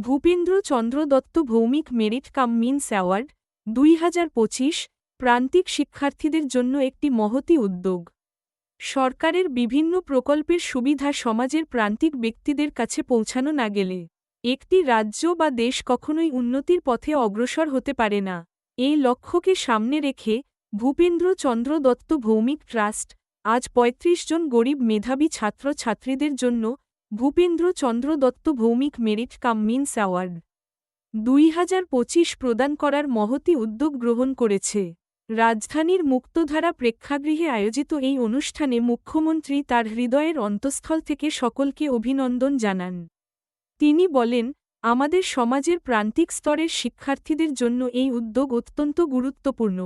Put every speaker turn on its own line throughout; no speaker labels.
Bhupendra Chandra Dutta Bhowmik merit cum means award 2025 প্রান্তিক শিক্ষার্থীদের জন্য একটি মহতী উদ্যোগ। সরকারের বিভিন্ন প্রকল্পের সুবিধা সমাজের প্রান্তিক ব্যক্তিদের কাছে পৌঁছানো না গেলে একটি রাজ্য বা দেশ কখনোই উন্নতির পথে অগ্রসর হতে পারে না। এই লক্ষ্যকে সামনে রেখে ভূপেন্দ্র চন্দ্র দত্ত ভৌমিক ট্রাস্ট আজ ৩৫ জন গরিব মেধাবী ছাত্রছাত্রীদের জন্য Bhupendra Chandra Dutta Bhowmik merit cum means award 2025 প্রদান করার মহতী উদ্যোগ গ্রহণ করেছে। রাজধানীর মুক্তধারা প্রেক্ষাগৃহে আয়োজিত এই অনুষ্ঠানে মুখ্যমন্ত্রী তার হৃদয়ের অন্তঃস্থল থেকে সকলকে অভিনন্দন জানান। তিনি বলেন, আমাদের সমাজের প্রান্তিক স্তরের শিক্ষার্থীদের জন্য এই উদ্যোগ অত্যন্ত গুরুত্বপূর্ণ।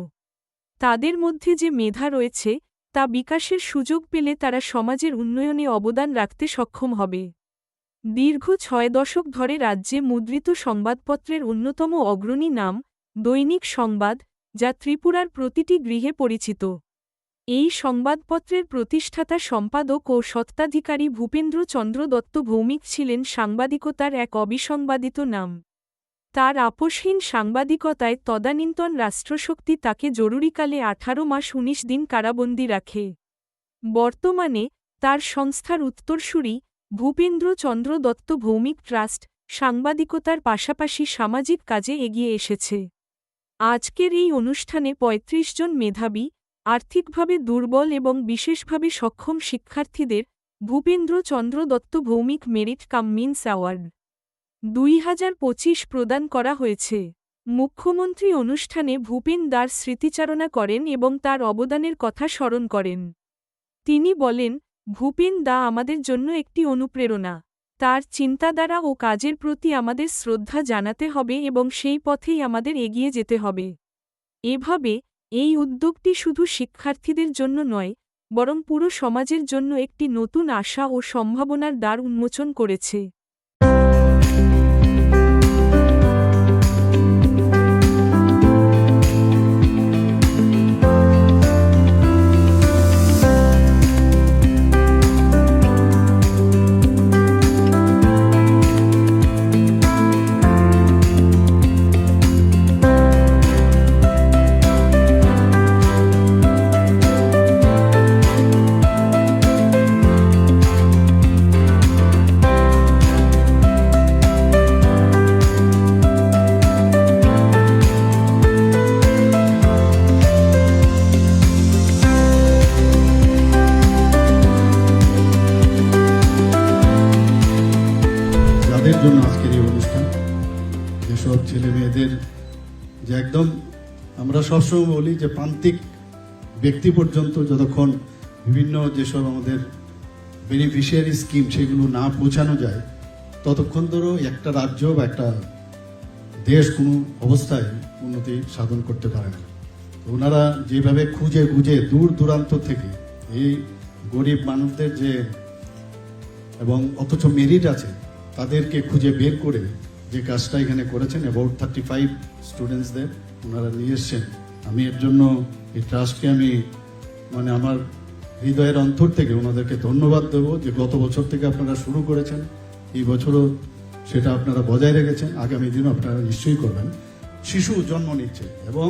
তাদের মধ্যে যে মেধা রয়েছে তা বিকাশের সুযোগ পেলে তারা সমাজের উন্নয়নে অবদান রাখতে সক্ষম হবে। দীর্ঘ 6 দশক ধরে রাজ্যে মুদ্রিত সংবাদপত্রের অন্যতম অগ্রণী নাম দৈনিক সংবাদ, যা ত্রিপুরার প্রতিটি গৃহে পরিচিত। এই সংবাদপত্রের প্রতিষ্ঠাতা সম্পাদক ও স্বত্বাধিকারী ভূপেন্দ্র চন্দ্র দত্ত ভৌমিক ছিলেন সাংবাদিকতার এক অবিসংবাদিত নাম। তার আপোষহীন সাংবাদিকতায় তদানীন্তন রাষ্ট্রশক্তি তাকে জরুরিকালে 18 মাস 19 দিন কারাবন্দী রাখে। বর্তমানে তার সংস্থার উত্তরসূরি ভূপেন্দ্র চন্দ্র দত্ত ভৌমিক ট্রাস্ট সাংবাদিকতার পাশাপাশি সামাজিক কাজে এগিয়ে এসেছে। আজকের এই অনুষ্ঠানে ৩৫ জন মেধাবী, আর্থিকভাবে দুর্বল এবং বিশেষভাবে সক্ষম শিক্ষার্থীদের Bhupendra Chandra Dutta Bhowmik merit cum means award 2025 প্রদান করা হয়েছে। মুখ্যমন্ত্রী অনুষ্ঠানে ভূপেন দার স্মৃতিচারণা করেন এবং তার অবদানের কথা স্মরণ করেন। তিনি বলেন, ভূপেন দা আমাদের জন্য একটি অনুপ্রেরণা। তার চিন্তাধারা ও কাজের প্রতি আমাদের শ্রদ্ধা জানাতে হবে এবং সেই পথেই আমাদের এগিয়ে যেতে হবে। এভাবে এই উদ্যোগটি শুধু শিক্ষার্থীদের জন্য নয়, বরং পুরো সমাজের জন্য একটি নতুন আশা ও সম্ভাবনার দ্বার উন্মোচন করেছে।
জন্য আজকের এই অনুষ্ঠান, যেসব ছেলে মেয়েদের যে একদম আমরা সবসময় বলি যে প্রান্তিক ব্যক্তি পর্যন্ত যতক্ষণ বিভিন্ন যেসব আমাদের বেনিফিশিয়ারি স্কিম সেগুলো না পৌঁছানো যায়, ততক্ষণ ধরো একটা রাজ্য বা একটা দেশ কোনো অবস্থায় উন্নতি সাধন করতে পারে না। ওনারা যেভাবে খুঁজে খুঁজে দূর দূরান্ত থেকে এই গরিব মানুষদের যে এবং অথচ মেরিট আছে তাদেরকে খুঁজে বের করে যে কাজটা এখানে করেছেন, অ্যাবাউট 35 স্টুডেন্টসদের ওনারা নিয়ে এসছেন। আমি এর জন্য এই ট্রাস্টকে আমি আমার হৃদয়ের অন্তর থেকে ওনাদেরকে ধন্যবাদ দেবো যে গত বছর থেকে আপনারা শুরু করেছেন, এই বছরও সেটা আপনারা বজায় রেখেছেন, আগামী দিনও আপনারা নিশ্চয়ই করবেন। শিশু জন্ম নিচ্ছে এবং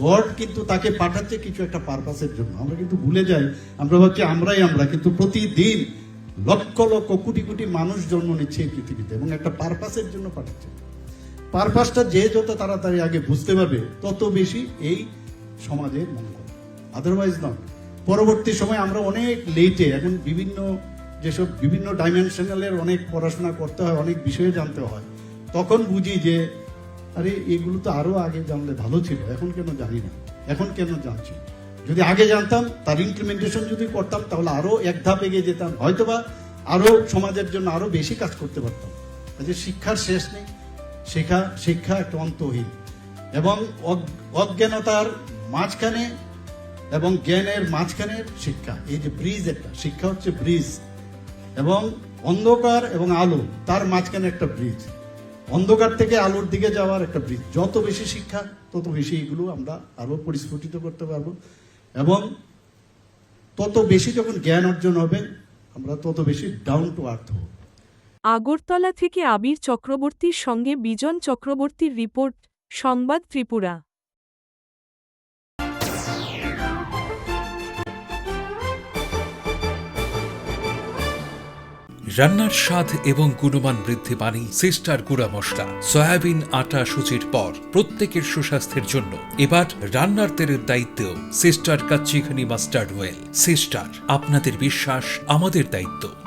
গড কিন্তু তাকে পাঠাচ্ছে কিছু একটা পারপাসের জন্য। আমরা কিন্তু ভুলে যাই, আমরা ভাবছি আমরা কিন্তু প্রতিদিন লক্ষ লক্ষ কোটি কোটি মানুষ জন্ম নিচ্ছে এই পৃথিবীতে এবং একটা পারপাসের জন্য পাঠাচ্ছে। পারপাসটা যে যত তাড়াতাড়ি আগে বুঝতে পারবে তত বেশি এই সমাজের মঙ্গল, আদারওয়াইজ নট। পরবর্তী সময় আমরা অনেক লেটে এখন বিভিন্ন ডাইমেনশনালের অনেক পড়াশোনা করতে হয়, অনেক বিষয়ে জানতে হয়, তখন বুঝি যে আরে এগুলো তো আরো আগে জানলে ভালো ছিল, এখন কেন জানি না, এখন কেন জানছি। যদি আগে জানতাম, তার ইমপ্লিমেন্টেশন যদি করতাম, তাহলে আরো এক ধাপ এগিয়ে যেতাম, হয়তোবা আরো সমাজের জন্য আরো বেশি কাজ করতে পারতাম। যে শিক্ষার শেষ নেই, শিক্ষা একটা অন্তহীন এবং অজ্ঞানতার মাঝখানে এবং জ্ঞানের মাঝখানের শিক্ষা, এই যে ব্রিজ, একটা শিক্ষা হচ্ছে ব্রিজ, এবং অন্ধকার এবং আলো তার মাঝখানে একটা ব্রিজ, অন্ধকার থেকে আলোর দিকে যাওয়ার একটা ব্রিজ। যত বেশি শিক্ষা তত বেশি এগুলো আমরা আরো পরিস্ফুটিত করতে পারবো এবং তত বেশি যখন জ্ঞান অর্জন হবে আমরা তত বেশি ডাউন টু আর্থ হব।
আগরতলা থেকে আবির চক্রবর্তীর সঙ্গে বিজন চক্রবর্তীর রিপোর্ট, সংবাদ ত্রিপুরা।
রান্নার স্বাদ এবং গুণমান বৃদ্ধি পানি সিস্টার গুঁড়া মশলা। সয়াবিন আটা সুজির পর প্রত্যেকের সুস্বাস্থ্যের জন্য এবার রান্নার তেলের দায়িত্বেও sister kachi ghani mustard oil. Sister, আপনাদের বিশ্বাস আমাদের দায়িত্ব।